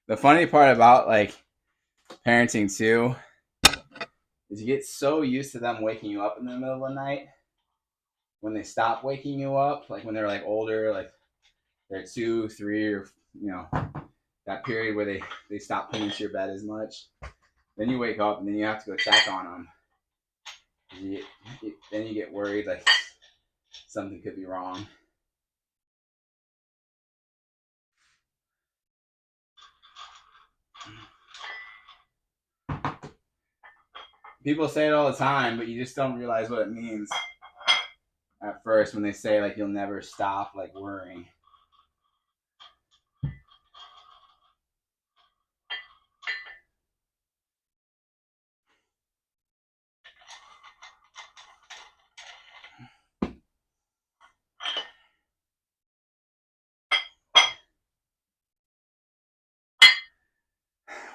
The funny part about like parenting too is you get so used to them waking you up in the middle of the night. When they stop waking you up, like when they're like older, like they're 2, 3, or that period where they stop putting you to your bed as much. Then you wake up and then you have to go check on them. Then you get worried like something could be wrong. People say it all the time, but you just don't realize what it means at first when they say like you'll never stop like worrying.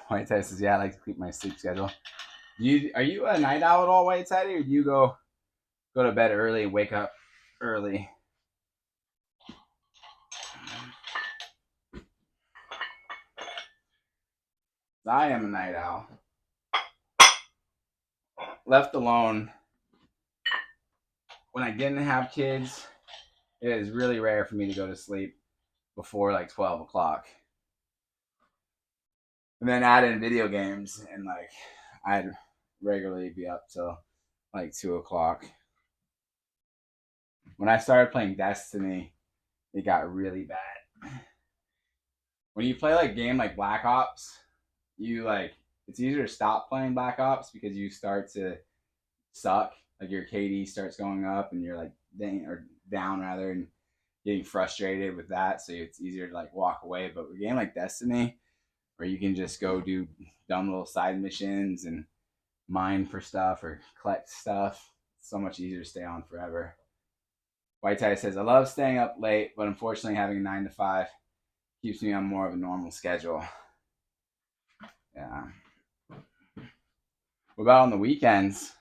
White Teddy says, "Yeah, I like to keep my sleep schedule." Are you a night owl at all, White Teddy, or do you go to bed early and wake up early? I am a night owl. Left alone, when I didn't have kids, it is really rare for me to go to sleep before like 12 o'clock. And then add in video games, and like I'd regularly be up till like 2 o'clock. When I started playing Destiny, it got really bad. When you play like game like Black Ops, you like it's easier to stop playing Black Ops because you start to suck. Like your KD starts going up, and you're like down rather, and getting frustrated with that. So it's easier to like walk away. But with a game like Destiny, where you can just go do dumb little side missions and mine for stuff or collect stuff, it's so much easier to stay on forever. White Tie says, I love staying up late, but unfortunately having a 9 to 5 keeps me on more of a normal schedule. Yeah. What about on the weekends?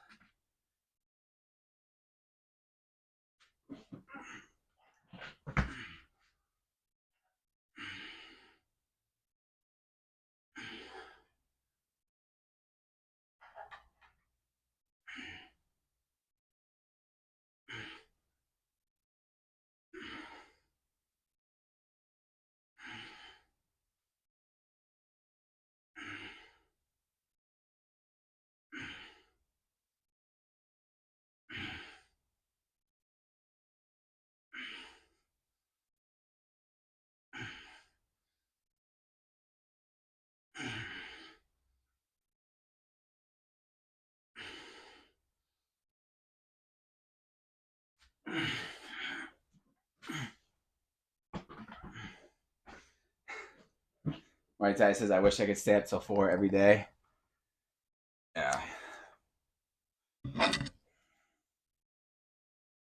White Tie says, I wish I could stay up till 4 every day. Yeah.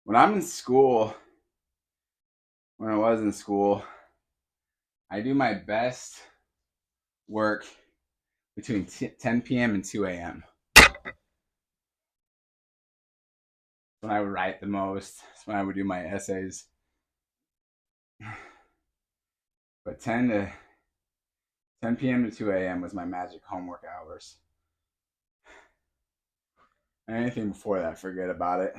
When I'm in school, when I was in school, I do my best work between 10 p.m. and 2 a.m. When I would write the most. That's when I would do my essays. But 10 p.m. to 2 a.m. was my magic homework hours. Anything before that, forget about it.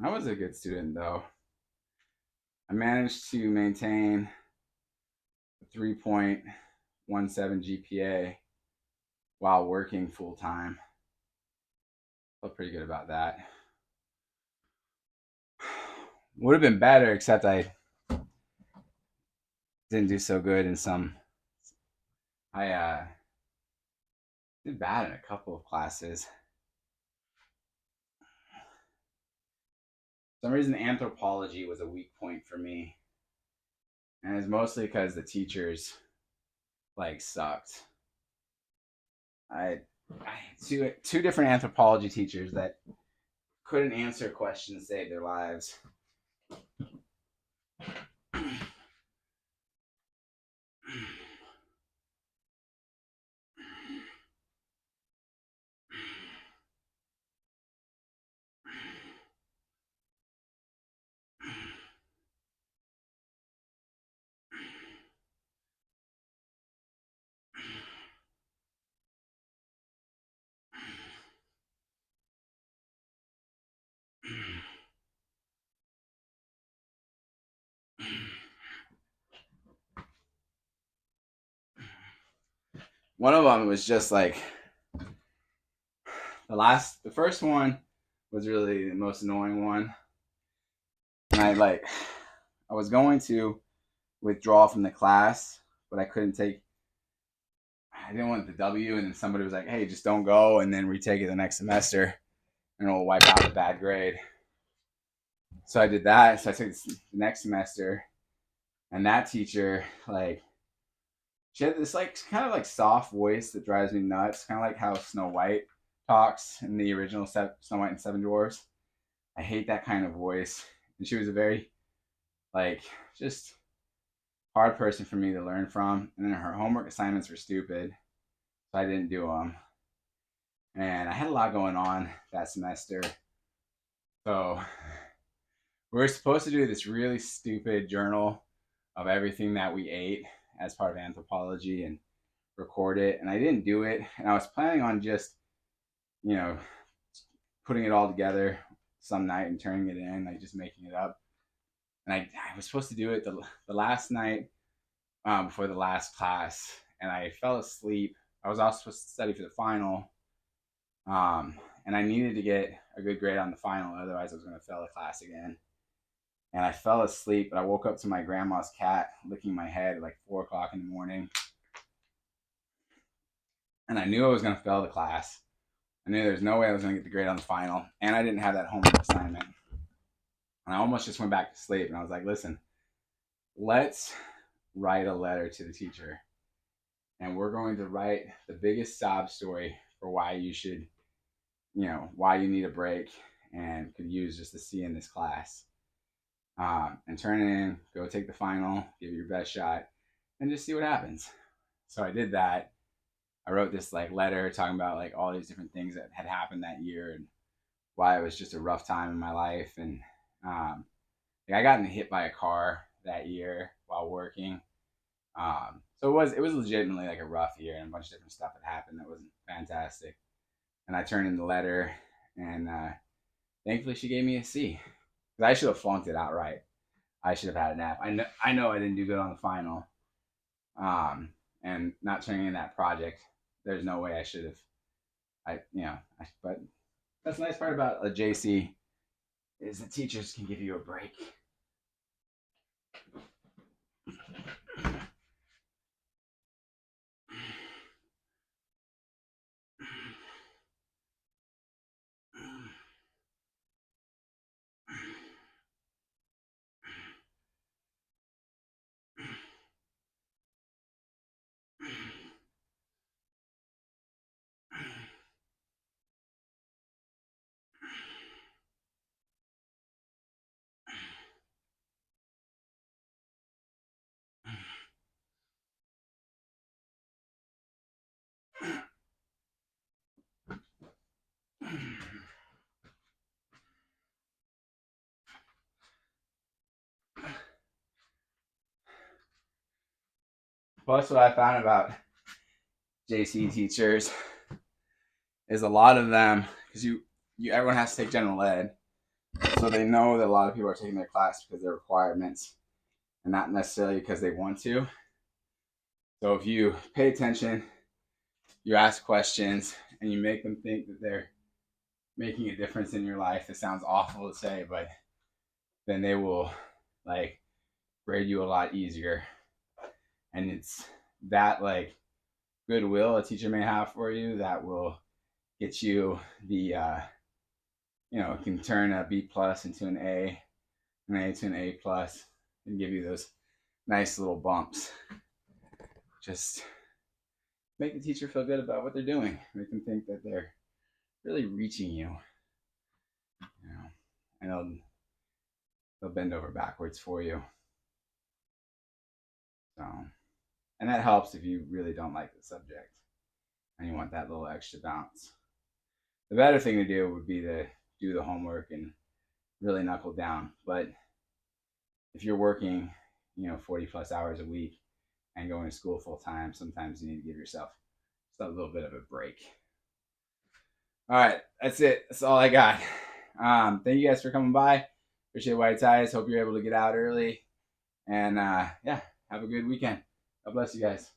I was a good student though. I managed to maintain a 3.17 GPA while working full time. Felt pretty good about that. Would have been better, except I didn't do so good in some. I did bad in a couple of classes. some reason anthropology was a weak point for me, and it's mostly because the teachers like sucked. I, I had two different anthropology teachers that couldn't answer questions to save their lives. One of them was just like the first one was really the most annoying one, and I was going to withdraw from the class, but I couldn't take. I didn't want the W, and then somebody was like, "Hey, just don't go, and then retake it the next semester, and it'll wipe out a bad grade." So I did that. So I took the next semester, and that teacher she had this kind of like soft voice that drives me nuts, kind of like how Snow White talks in the original Snow White and Seven Dwarfs. I hate that kind of voice, and she was a very like just hard person for me to learn from. And then her homework assignments were stupid, so I didn't do them. And I had a lot going on that semester, so we were supposed to do this really stupid journal of everything that we ate as part of anthropology and record it. And I didn't do it. And I was planning on just, you know, putting it all together some night and turning it in, like just making it up. And I was supposed to do it the last night before the last class. And I fell asleep. I was also supposed to study for the final. And I needed to get a good grade on the final. Otherwise, I was going to fail the class again. And I fell asleep, but I woke up to my grandma's cat licking my head at like 4 o'clock in the morning. And I knew I was going to fail the class. I knew there was no way I was going to get the grade on the final. And I didn't have that homework assignment. And I almost just went back to sleep. And I was like, listen, let's write a letter to the teacher. And we're going to write the biggest sob story for why you should, why you need a break and could use just a C in this class. And turn it in, go take the final, give it your best shot, and just see what happens. So I did that. I wrote this letter talking about all these different things that had happened that year and why it was just a rough time in my life. And I got hit by a car that year while working. So it was legitimately a rough year, and a bunch of different stuff had happened that wasn't fantastic. And I turned in the letter, and thankfully she gave me a C. Because I should have flunked it outright. I should have had an F. I know I didn't do good on the final. And not turning in that project, there's no way I should have. But that's the nice part about a JC is the teachers can give you a break. Plus, what I found about JC teachers is a lot of them, because everyone has to take general ed, so they know that a lot of people are taking their class because they're requirements and not necessarily because they want to. So if you pay attention, you ask questions, and you make them think that they're making a difference in your life, it sounds awful to say, but then they will grade you a lot easier. And it's that goodwill a teacher may have for you that will get you the you know, it can turn a B plus into an A to an A plus, and give you those nice little bumps. Just make the teacher feel good about what they're doing. Make them think that they're really reaching you. You know, and they'll bend over backwards for you. So, and that helps if you really don't like the subject and you want that little extra bounce. The better thing to do would be to do the homework and really knuckle down. But if you're working, you know, 40 plus hours a week and going to school full time, sometimes you need to give yourself just a little bit of a break. All right, that's it. That's all I got. Thank you guys for coming by. Appreciate White Ties. Hope you're able to get out early. And yeah, have a good weekend. God bless you guys.